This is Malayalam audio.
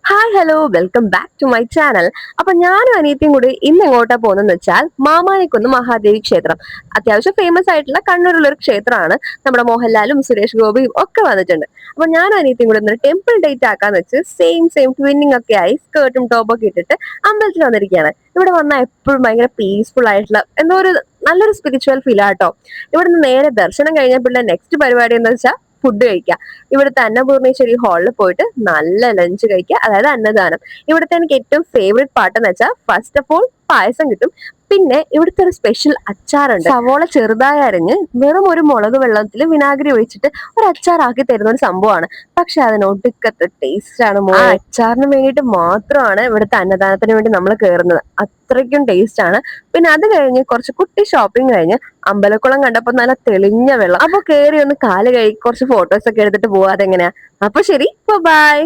Hi hello welcome back to my channel. അപ്പൊ ഞാനും അനിയത്തിയും കൂടി ഇന്ന് എങ്ങോട്ടാ പോകുന്നതെന്ന് വെച്ചാൽ മാമാനിക്കുന്ന് മഹാദേവി ക്ഷേത്രം. അത്യാവശ്യം ഫേമസ് ആയിട്ടുള്ള കണ്ണൂരുള്ള ഒരു ക്ഷേത്രമാണ്. നമ്മുടെ മോഹൻലാലും സുരേഷ് ഗോപിയും ഒക്കെ വന്നിട്ടുണ്ട്. അപ്പൊ ഞാനും അനിയത്തിയും കൂടി ഇന്നൊരു ടെമ്പിൾ ഡേറ്റ് ആക്കാന്ന് വെച്ച് സെയിം ട്വിന്നിങ് ഒക്കെ ആയി സ്കേർട്ടും ടോപ്പും ഒക്കെ ഇട്ടിട്ട് അമ്പലത്തിൽ വന്നിരിക്കുകയാണ്. ഇവിടെ വന്നാൽ എപ്പോഴും ഭയങ്കര പീസ്ഫുൾ ആയിട്ടുള്ള എന്തോ ഒരു നല്ലൊരു സ്പിരിച്വൽ ഫീൽ ആട്ടോ. ഇവിടുന്ന് നേരെ ദർശനം കഴിഞ്ഞപ്പോൾ നെക്സ്റ്റ് പരിപാടി എന്താ വെച്ചാൽ ഫുഡ് കഴിക്കുക. ഇവിടുത്തെ അന്നപൂർണേശ്വരി ഹാളിൽ പോയിട്ട് നല്ല ലഞ്ച് കഴിക്കുക, അതായത് അന്നദാനം. ഇവിടുത്തെ എനിക്ക് ഏറ്റവും ഫേവറേറ്റ് പാട്ട് എന്ന് വെച്ചാൽ ഫസ്റ്റ് ഓഫ് ഓൾ പായസം കിട്ടും. പിന്നെ ഇവിടുത്തെ ഒരു സ്പെഷ്യൽ അച്ചാറുണ്ട്. സവോള ചെറുതായി അരിഞ്ഞ് വെറും ഒരു മുളക് വെള്ളത്തിൽ വിനാഗിരി ഒഴിച്ചിട്ട് ഒരു അച്ചാറാക്കി തരുന്ന ഒരു സംഭവമാണ്. പക്ഷെ അതിന് ഒടുക്കത്തെ ടേസ്റ്റ് ആണ്. ആ അച്ചാറിന് വേണ്ടിയിട്ട് മാത്രമാണ് ഇവിടുത്തെ അന്നദാനത്തിന് വേണ്ടി നമ്മൾ കയറുന്നത്. അത്രയ്ക്കും ടേസ്റ്റ് ആണ്. പിന്നെ അത് കഴിഞ്ഞ് കുറച്ച് കുട്ടി ഷോപ്പിംഗ് കഴിഞ്ഞ് അമ്പലക്കുളം കണ്ടപ്പോ നല്ല തെളിഞ്ഞ വെള്ളം. അപ്പൊ കേറി ഒന്ന് കാല് കഴുകി കുറച്ച് ഫോട്ടോസ് ഒക്കെ എടുത്തിട്ട് പോവാ. അതെങ്ങനെയാ? അപ്പൊ ശരി, ബൈ.